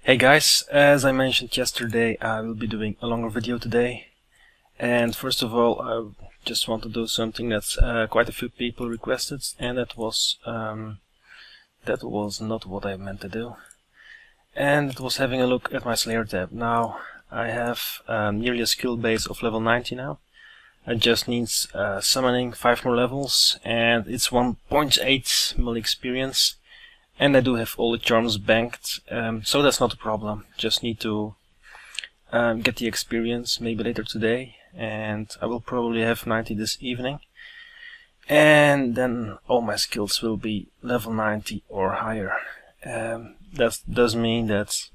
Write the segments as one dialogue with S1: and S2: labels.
S1: Hey guys, as I mentioned yesterday, I will be doing a longer video today. And first of all, I just want to do something that quite a few people requested, and that was not what I meant to do. And it was having a look at my Slayer tab. Now I have nearly a skill base of level 90 now. I just need summoning 5 more levels, and it's 1.8 mil experience. And I do have all the charms banked, so that's not a problem. Just need to get the experience maybe later today, and I will probably have 90 this evening. And then all my skills will be level 90 or higher. That does mean that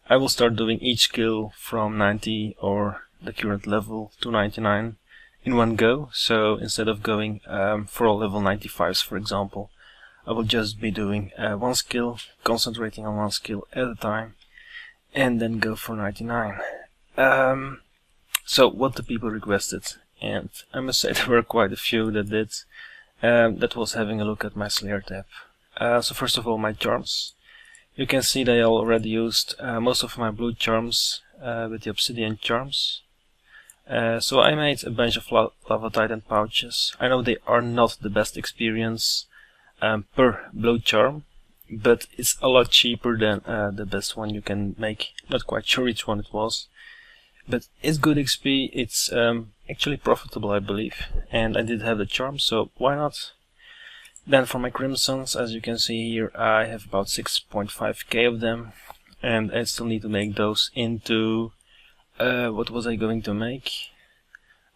S1: I will start doing each skill from 90 or the current level to 99 in one go. So instead of going for all level 95s, for example, I will just be doing one skill, concentrating on one skill at a time, and then go for 99. So what the people requested, and I must say there were quite a few that did, that was having a look at my Slayer tab. So first of all, my charms. You can see that I already used most of my blue charms with the obsidian charms. So I made a bunch of lava titan pouches. I know they are not the best experience per blue charm, but it's a lot cheaper than the best one you can make. Not quite sure which one it was, but it's good XP. It's actually profitable, I believe, and I did have the charm, so why not? Then for my crimsons, as you can see here, I have about 6.5k of them, and I still need to make those into what was I going to make?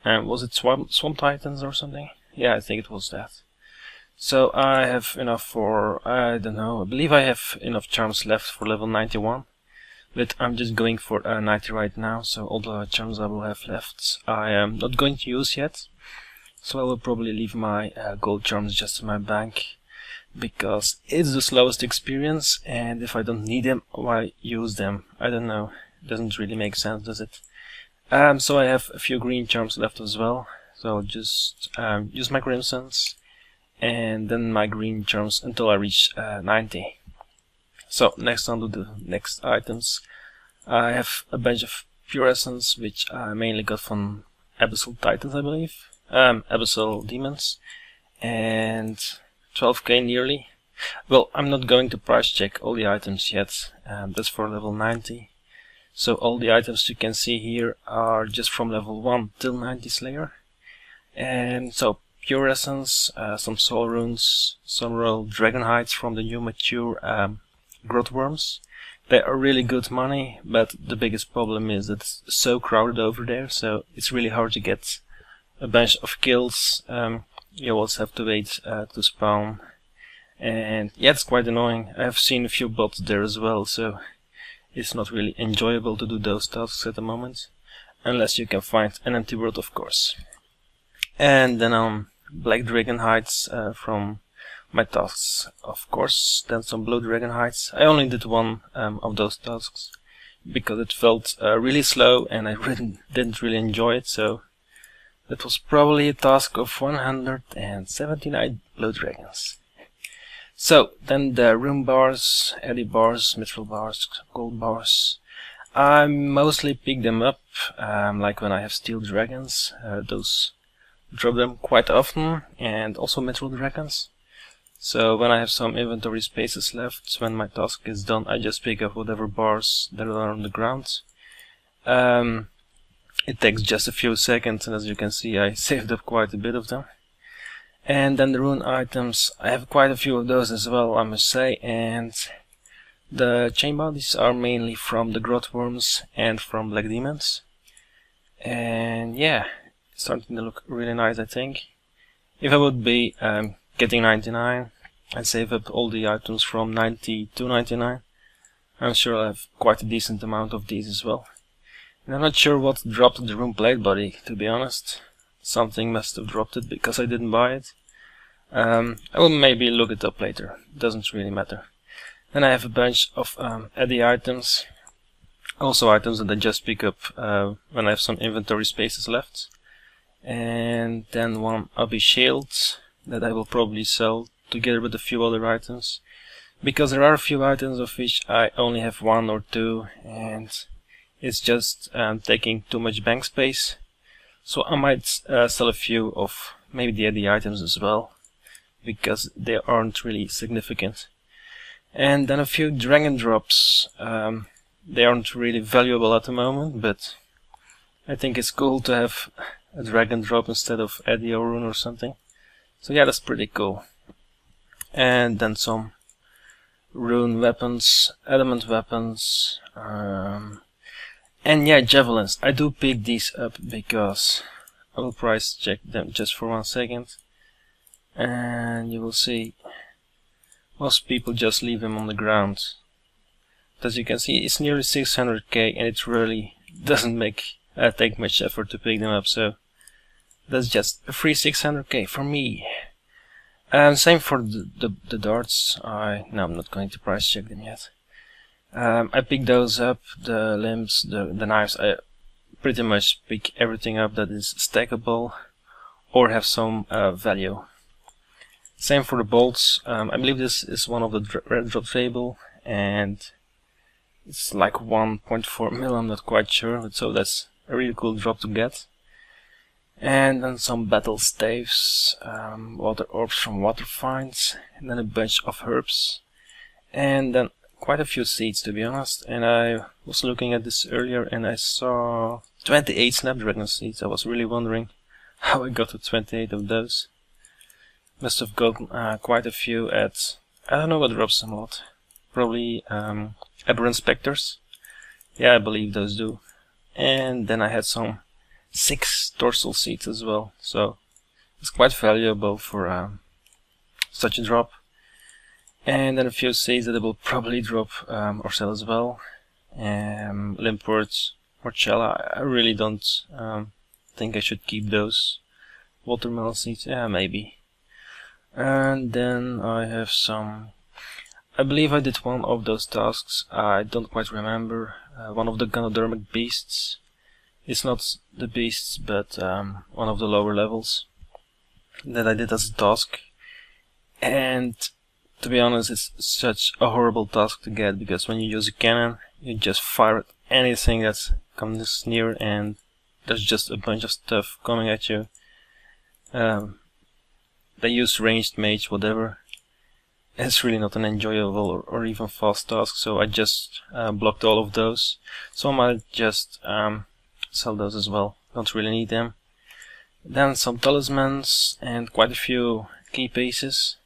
S1: Was it swamp titans or something? Yeah, I think it was that. So I have enough for, I don't know, I believe I have enough charms left for level 91. But I'm just going for 90 right now, so all the charms I will have left I am not going to use yet. So I will probably leave my gold charms just in my bank, because it's the slowest experience, and if I don't need them, why use them? I don't know, it doesn't really make sense, does it? So I have a few green charms left as well, so I'll just use my crimsons and then my green charms until I reach 90. So next on to the next items. I have a bunch of pure essence, which I mainly got from abyssal titans, I believe, abyssal demons, and 12k nearly. Well, I'm not going to price check all the items yet, that's for level 90. So all the items you can see here are just from level 1 till 90 Slayer. And so pure essence, some soul runes, some royal dragon hides from the new mature growth worms. They are really good money, but the biggest problem is that it's so crowded over there, so it's really hard to get a bunch of kills. You always have to wait to spawn, and yeah, it's quite annoying. I've seen a few bots there as well, so it's not really enjoyable to do those tasks at the moment, unless you can find an empty world, of course. And then black dragon hides from my tasks, of course, then some blue dragon hides. I only did one of those tasks because it felt really slow and I didn't really enjoy it, so that was probably a task of 179 blue dragons. So then the rune bars, eddy bars, mithril bars, gold bars, I mostly pick them up like when I have steel dragons. Those drop them quite often, and also mithril dragons. So when I have some inventory spaces left, when my task is done, I just pick up whatever bars that are on the ground. It takes just a few seconds, and as you can see, I saved up quite a bit of them. And then the rune items, I have quite a few of those as well, I must say, and the chain bodies are mainly from the growth worms and from black demons. And yeah, it's starting to look really nice, I think. If I would be getting 99 and save up all the items from 90 to 99, I'm sure I'll have quite a decent amount of these as well. And I'm not sure what dropped the rune blade body, to be honest. Something must have dropped it because I didn't buy it. I will maybe look it up later, doesn't really matter. Then I have a bunch of eddy items, also items that I just pick up when I have some inventory spaces left. And then one obby shield that I will probably sell together with a few other items. because there are a few items of which I only have 1 or 2, and it's just taking too much bank space. So I might sell a few of maybe the items as well, because they aren't really significant. And then a few dragon drops. They aren't really valuable at the moment, but I think it's cool to have a dragon drop instead of Eddie or Rune or something. So yeah, that's pretty cool. And then some rune weapons, element weapons, and yeah, javelins. I do pick these up because I will price check them just for 1 second, and you will see most people just leave them on the ground. As you can see, it's nearly 600k, and it really doesn't take much effort to pick them up, so that's just a free 600k for me. And same for the darts. No, I'm not going to price check them yet. I pick those up, the limbs, the knives. I pretty much pick everything up that is stackable or have some value. Same for the bolts. I believe this is one of the red drop table, and it's like 1.4 mil, I'm not quite sure, but so that's a really cool drop to get. And then some battle staves, water orbs from water finds, and then a bunch of herbs, and then quite a few seeds, to be honest. And I was looking at this earlier and I saw 28 snapdragon seeds. I was really wondering how I got to 28 of those. Must have gotten quite a few at, I don't know what drops them a lot. Probably aberrant specters. Yeah, I believe those do. And then I had some 6 dorsal seeds as well, so it's quite valuable for such a drop. And then a few seeds that I will probably drop or sell as well. Limport, Morchella, I really don't think I should keep those. Watermelon seeds, yeah, maybe. And then I have some, I believe I did one of those tasks, I don't quite remember, one of the Ganodermic beasts. It's not the beasts, but one of the lower levels that I did as a task. And to be honest, it's such a horrible task to get, because when you use a cannon, you just fire at anything that comes near, and there's just a bunch of stuff coming at you. They use ranged mage, whatever. It's really not an enjoyable or even fast task, so I just blocked all of those. So I might just sell those as well, don't really need them. Then some talismans and quite a few key pieces.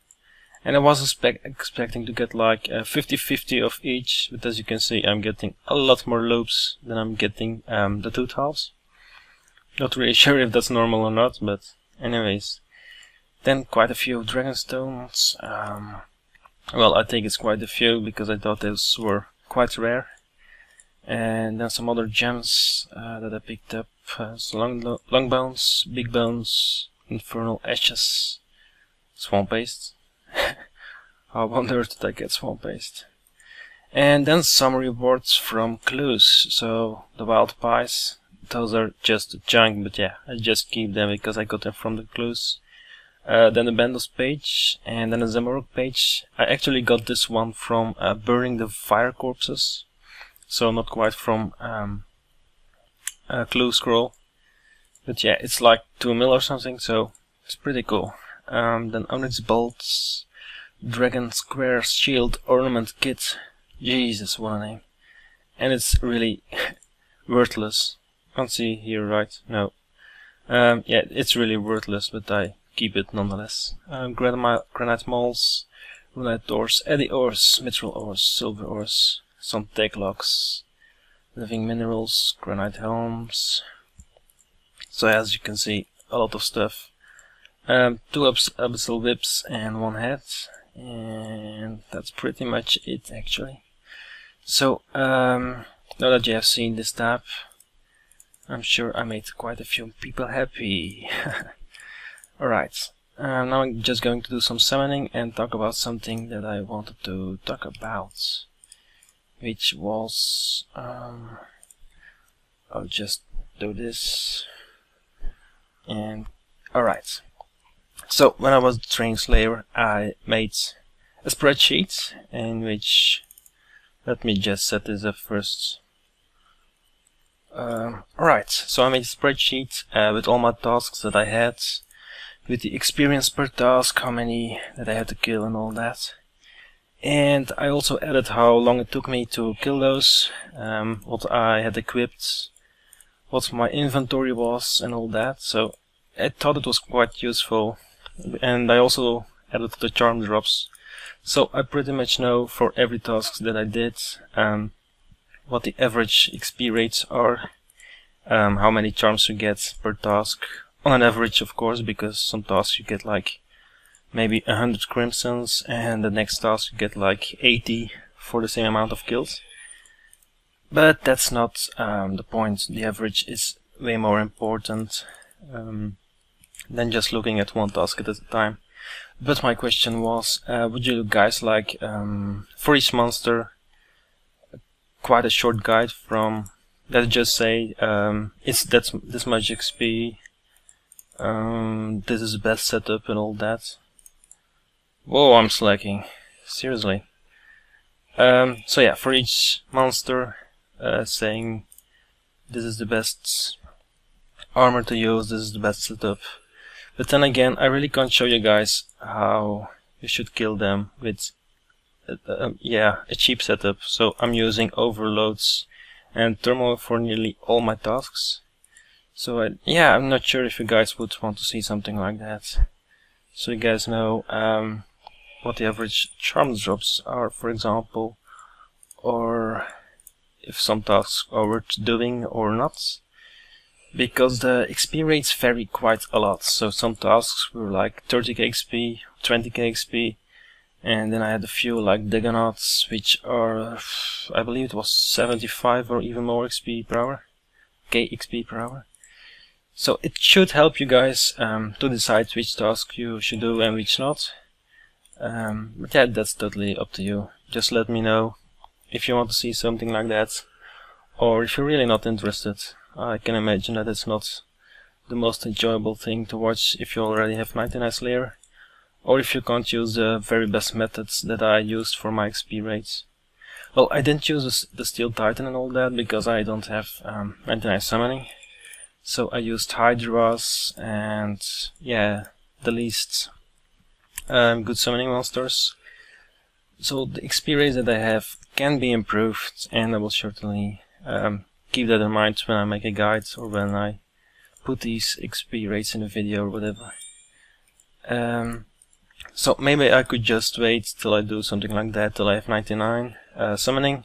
S1: And I was expecting to get like 50-50 of each, but as you can see, I'm getting a lot more loops than I'm getting the tooth halves. Not really sure if that's normal or not, but anyways. Then quite a few dragonstones. Well, I think it's quite a few because I thought those were quite rare. And then some other gems that I picked up. So long bones, big bones, infernal ashes, swamp paste. I wonder did I get swamp paste. And then some rewards from clues. So the wild pies, those are just junk, but yeah, I just keep them because I got them from the clues. Then the Bandos page, and then the Zamorok page. I actually got this one from burning the fire corpses, so not quite from clue scroll. But yeah, it's like 2 mil or something, so it's pretty cool. Then Onyx bolts, Dragon Square Shield Ornament Kit. Jesus, what a name. And it's really worthless. Can't see here, right? No. Yeah, it's really worthless, but I keep it nonetheless. Granite moles, Runite ores, Eddy ores, Mithril ores, Silver ores, some tech locks, living minerals, granite helms. So as you can see, a lot of stuff. 2 abyssal whips and 1 head, and that's pretty much it actually. So now that you have seen this tab, I'm sure I made quite a few people happy. Alright, now I'm just going to do some summoning and talk about something that I wanted to talk about, which was, I'll just do this, and alright. So when I was Train Slayer, I made a spreadsheet in which, let me just set this up first. Alright, so I made a spreadsheet with all my tasks that I had, with the experience per task, how many that I had to kill and all that. And I also added how long it took me to kill those, what I had equipped, what my inventory was and all that. So I thought it was quite useful. And I also added the charm drops. So I pretty much know for every task that I did what the average XP rates are, how many charms you get per task, on an average of course, because some tasks you get like maybe 100 crimsons and the next task you get like 80 for the same amount of kills. But that's not the point. The average is way more important than just looking at one task at a time. But my question was, would you guys like, for each monster, quite a short guide from, let's just say, it's this much XP, this is the best setup and all that. Whoa, I'm slacking. Seriously. So yeah, for each monster, saying this is the best armor to use, this is the best setup. But then again, I really can't show you guys how you should kill them with a cheap setup. So I'm using overloads and thermal for nearly all my tasks. So I'm not sure if you guys would want to see something like that. So you guys know what the average charm drops are, for example, or if some tasks are worth doing or not. Because the XP rates vary quite a lot. So some tasks were like 30k XP, 20k XP, and then I had a few like Dagonauts, which are, I believe it was 75 or even more XP per hour, k XP per hour. So it should help you guys to decide which task you should do and which not. But yeah, that's totally up to you. Just let me know if you want to see something like that, or if you're really not interested. I can imagine that it's not the most enjoyable thing to watch if you already have 99 Slayer, or if you can't use the very best methods that I used for my XP rates. Well, I didn't use the Steel Titan and all that because I don't have 99 summoning, so I used Hydras and yeah, the least good summoning monsters. So the XP rates that I have can be improved, and I will certainly keep that in mind when I make a guide or when I put these XP rates in a video or whatever. So maybe I could just wait till I do something like that, till I have 99 summoning,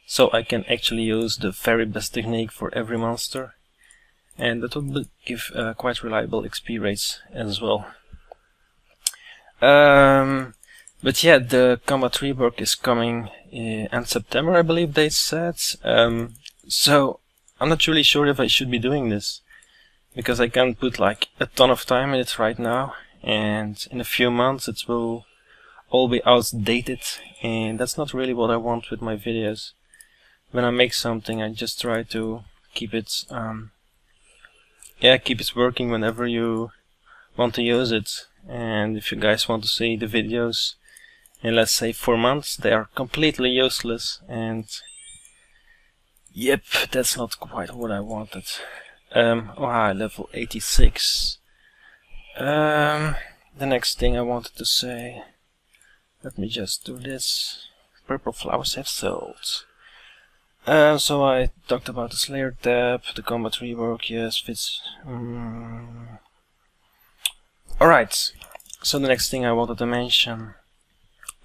S1: so I can actually use the very best technique for every monster, and that would give quite reliable XP rates as well. But yeah, the combat rework is coming in September, I believe they said. So I'm not really sure if I should be doing this, because I can't put like a ton of time in it right now, and in a few months it will all be outdated, and that's not really what I want with my videos. When I make something, I just try to keep it keep it working whenever you want to use it. And if you guys want to see the videos in, let's say, 4 months, they are completely useless, and yep, that's not quite what I wanted. Level 86. The next thing I wanted to say, let me just do this. Purple flowers have sold. So I talked about the Slayer tab, the combat rework, yes, fits. Alright, so the next thing I wanted to mention,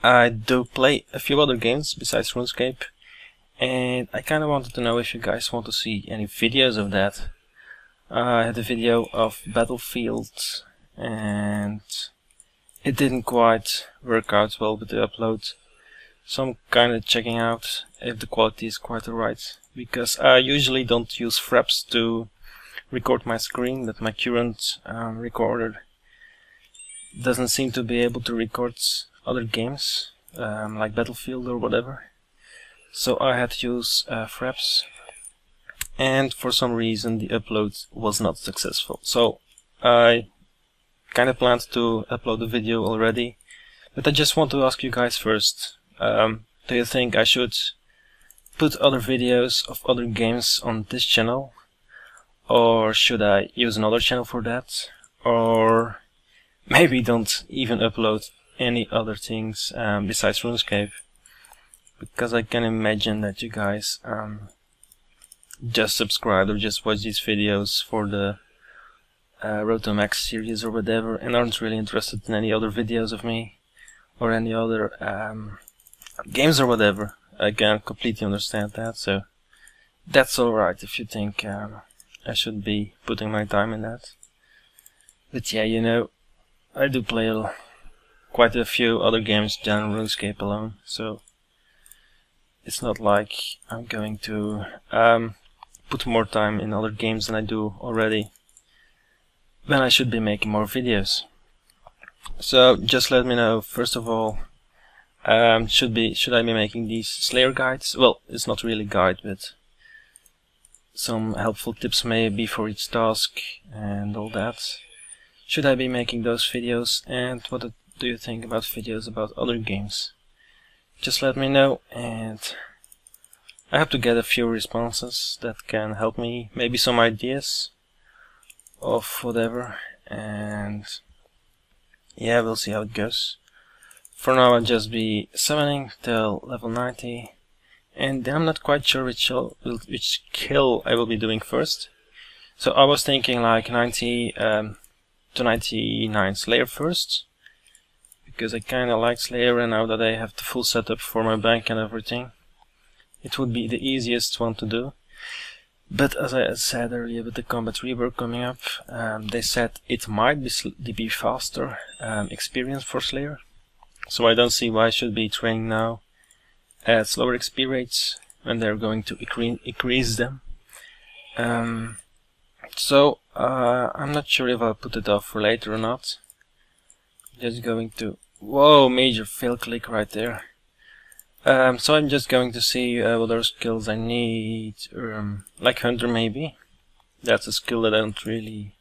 S1: I do play a few other games besides RuneScape, and I kinda wanted to know if you guys want to see any videos of that. I had a video of Battlefield, and it didn't quite work out well with the upload, so I'm kinda checking out if the quality is quite alright, because I usually don't use fraps to record my screen, but my current recorder doesn't seem to be able to record other games, like Battlefield or whatever. So I had to use fraps, and for some reason the upload was not successful. So I kinda planned to upload the video already, But I just want to ask you guys first, do you think I should put other videos of other games on this channel? Or should I use another channel for that? Or maybe don't even upload any other things besides RuneScape? Because I can imagine that you guys just subscribe or just watch these videos for the Road to Max series or whatever, and aren't really interested in any other videos of me or any other games or whatever. I can completely understand that, so that's alright if you think I should be putting my time in that. But yeah, you know, I do play quite a few other games than RuneScape alone, so it's not like I'm going to put more time in other games than I do already, when I should be making more videos. So just let me know, first of all, should I be making these Slayer guides? Well, it's not really a guide, but some helpful tips maybe for each task and all that. Should I be making those videos, and what do you think about videos about other games? Just let me know, and I hope to get a few responses that can help me, maybe some ideas of whatever, and yeah, we'll see how it goes. For now I'll just be summoning till level 90, and I'm not quite sure which kill I will be doing first. So I was thinking like 90 to 99 Slayer first, because I kinda like Slayer, and now that I have the full setup for my bank and everything, it would be the easiest one to do. But as I said earlier, with the combat rework coming up, they said it might be faster experience for Slayer. So I don't see why I should be training now at slower XP rates when they're going to increase them. So I'm not sure if I'll put it off for later or not. Just going to... Whoa, major fail click right there. So I'm just going to see what other skills I need, like Hunter maybe. That's a skill that I don't really...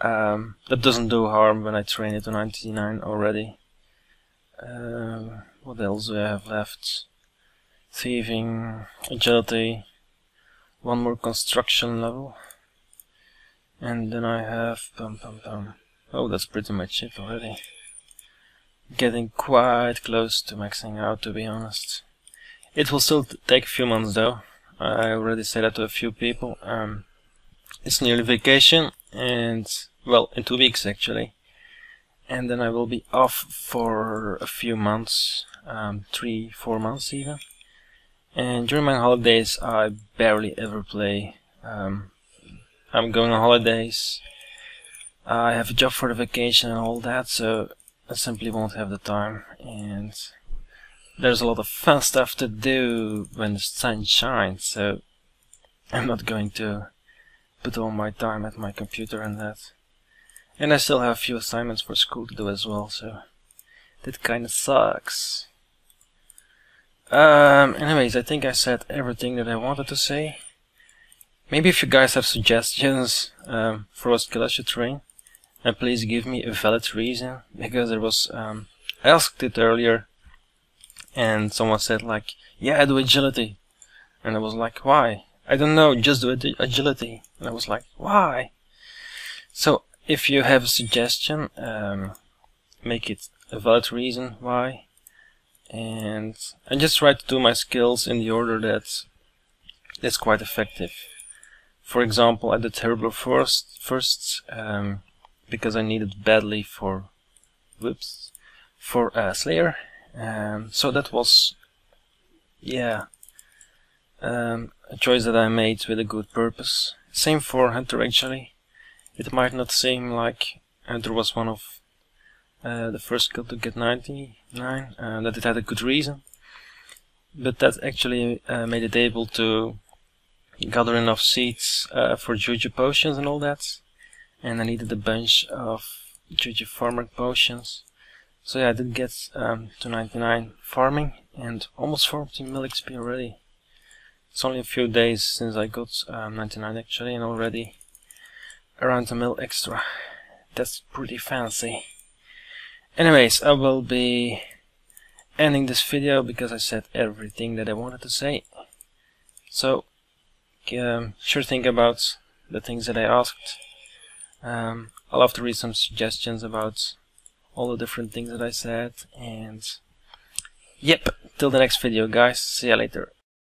S1: that doesn't do harm when I train it to 99 already. What else do I have left? Thieving, Agility, one more construction level. And then I have... Oh, that's pretty much it already. Getting quite close to maxing out, to be honest. It will still take a few months though. I already said that to a few people. It's nearly vacation, and well, in 2 weeks actually. And then I will be off for a few months, 3-4 months even. And during my holidays I barely ever play. I'm going on holidays. I have a job for the vacation and all that, so I simply won't have the time, and there's a lot of fun stuff to do when the sun shines, so I'm not going to put all my time at my computer and that. And I still have a few assignments for school to do as well, so that kinda sucks. Anyways, I think I said everything that I wanted to say. Maybe if you guys have suggestions for what skill I should train, and please give me a valid reason, because there was I asked it earlier and someone said like, yeah, I do agility, and I was like, why? I don't know, just do agility. And I was like, why? So if you have a suggestion, make it a valid reason why, and I just try to do my skills in the order that's quite effective. For example, I did Terrible first because I need it badly for Slayer. So that was, yeah, a choice that I made with a good purpose. Same for Hunter actually. It might not seem like Hunter was one of the first skill to get 99, that it had a good reason, but that actually made it able to gather enough seeds for Juju potions and all that. And I needed a bunch of Juju farmer potions. So yeah, I did get to 99 farming and almost 40 mil XP already. It's only a few days since I got 99 actually, and already around a mil extra. That's pretty fancy. Anyways, I will be ending this video because I said everything that I wanted to say. So sure think about the things that I asked. I'll have to read some suggestions about all the different things that I said, and yep, till the next video guys, see ya later.